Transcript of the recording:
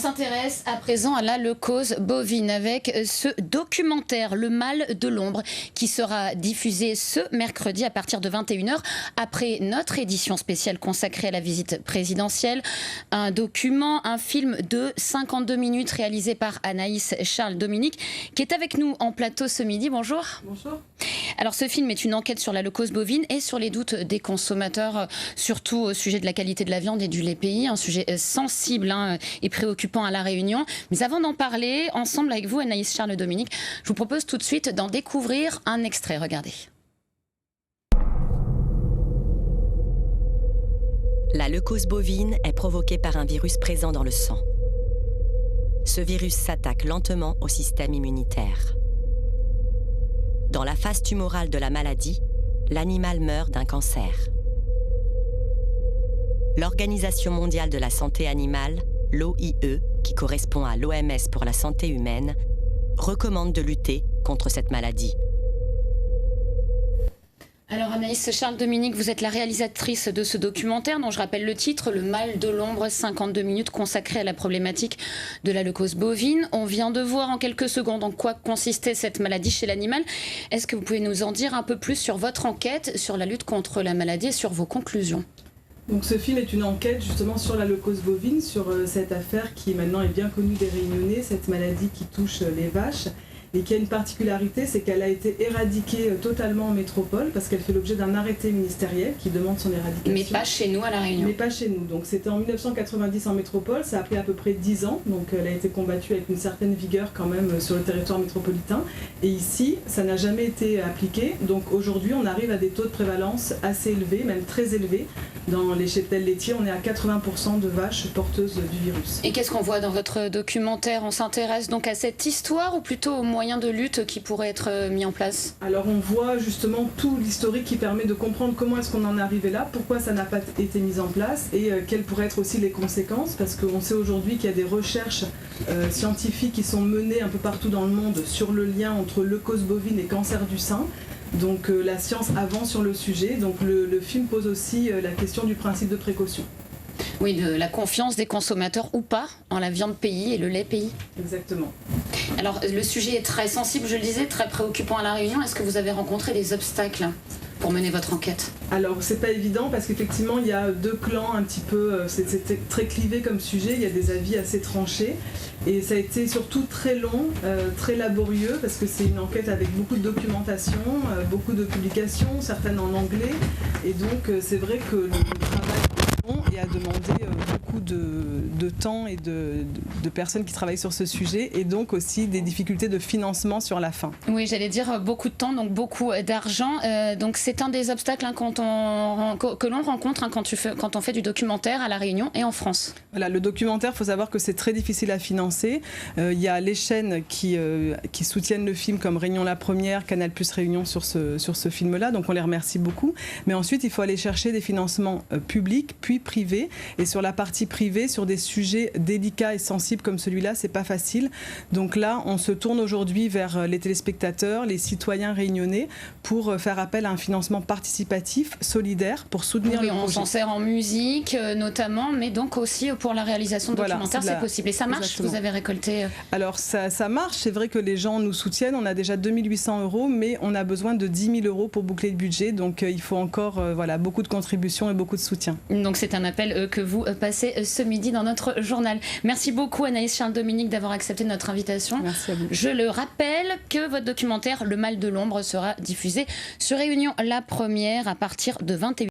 s'intéresse à présent à la leucose bovine avec ce documentaire Le Mal de l'ombre qui sera diffusé ce mercredi à partir de 21h après notre édition spéciale consacrée à la visite présidentielle. Un document, un film de 52 minutes réalisé par Anaïs Charles-Dominique qui est avec nous en plateau ce midi. Bonjour. Bonjour. Alors ce film est une enquête sur la leucose bovine et sur les doutes des consommateurs, surtout au sujet de la qualité de la viande et du lait pays, un sujet sensible et préoccupant à La Réunion. Mais avant d'en parler, ensemble avec vous, Anaïs Charles-Dominique, je vous propose tout de suite d'en découvrir un extrait. Regardez. La leucose bovine est provoquée par un virus présent dans le sang. Ce virus s'attaque lentement au système immunitaire. Dans la phase tumorale de la maladie, l'animal meurt d'un cancer. L'Organisation mondiale de la santé animale, l'OIE, qui correspond à l'OMS pour la santé humaine, recommande de lutter contre cette maladie. Alors Anaïs Charles-Dominique, vous êtes la réalisatrice de ce documentaire dont je rappelle le titre, Le Mal de l'ombre, 52 minutes consacrées à la problématique de la leucose bovine. On vient de voir en quelques secondes en quoi consistait cette maladie chez l'animal. Est-ce que vous pouvez nous en dire un peu plus sur votre enquête, sur la lutte contre la maladie et sur vos conclusions ? Donc ce film est une enquête justement sur la leucose bovine, sur cette affaire qui maintenant est bien connue des Réunionnais, cette maladie qui touche les vaches. Et qui a une particularité, c'est qu'elle a été éradiquée totalement en métropole parce qu'elle fait l'objet d'un arrêté ministériel qui demande son éradication. Mais pas chez nous à La Réunion. Mais pas chez nous. Donc c'était en 1990 en métropole, ça a pris à peu près 10 ans, donc elle a été combattue avec une certaine vigueur quand même sur le territoire métropolitain. Et ici, ça n'a jamais été appliqué. Donc aujourd'hui, on arrive à des taux de prévalence assez élevés, même très élevés. Dans les cheptels laitiers, on est à 80% de vaches porteuses du virus. Et qu'est-ce qu'on voit dans votre documentaire ? On s'intéresse donc à cette histoire ou plutôt aux moyens de lutte qui pourraient être mis en place ? Alors on voit justement tout l'historique qui permet de comprendre comment est-ce qu'on en est arrivé là, pourquoi ça n'a pas été mis en place et quelles pourraient être aussi les conséquences, parce qu'on sait aujourd'hui qu'il y a des recherches scientifiques qui sont menées un peu partout dans le monde sur le lien entre leucose bovine et cancer du sein. Donc la science avance sur le sujet, donc le film pose aussi la question du principe de précaution. Oui, de la confiance des consommateurs ou pas en la viande pays et le lait pays. Exactement. Alors le sujet est très sensible, je le disais, très préoccupant à La Réunion. Est-ce que vous avez rencontré des obstacles pour mener votre enquête ? Alors c'est pas évident parce qu'effectivement il y a deux clans un petit peu, c'est très clivé comme sujet, il y a des avis assez tranchés et ça a été surtout très long, très laborieux parce que c'est une enquête avec beaucoup de documentation, beaucoup de publications, certaines en anglais et donc c'est vrai que le travail et a demandé beaucoup de temps et de personnes qui travaillent sur ce sujet et donc aussi des difficultés de financement sur la fin. Oui, j'allais dire beaucoup de temps, donc beaucoup d'argent. Donc c'est un des obstacles que l'on rencontre quand on fait du documentaire à La Réunion et en France. Voilà, le documentaire, il faut savoir que c'est très difficile à financer. Il y a les chaînes qui soutiennent le film comme Réunion la Première, Canal+ Réunion sur ce film-là, donc on les remercie beaucoup. Mais ensuite, il faut aller chercher des financements publics puis privés. Et sur la partie privée, sur des sujets délicats et sensibles comme celui-là, c'est pas facile. Donc là, on se tourne aujourd'hui vers les téléspectateurs, les citoyens réunionnais, pour faire appel à un financement participatif, solidaire, pour soutenir le projet. On s'en sert en musique notamment, mais donc aussi pour la réalisation de documentaires, c'est possible. Et ça marche ? Exactement. Vous avez récolté Alors ça marche, c'est vrai que les gens nous soutiennent. On a déjà 2 800 €, mais on a besoin de 10 000 € pour boucler le budget. Donc il faut encore beaucoup de contributions et beaucoup de soutien. Donc c'est un appel que vous passez ce midi dans notre journal. Merci beaucoup Anaïs Charles-Dominique d'avoir accepté notre invitation. Merci à vous. Je le rappelle que votre documentaire Le Mal de l'ombre sera diffusé sur Réunion la Première à partir de 21h.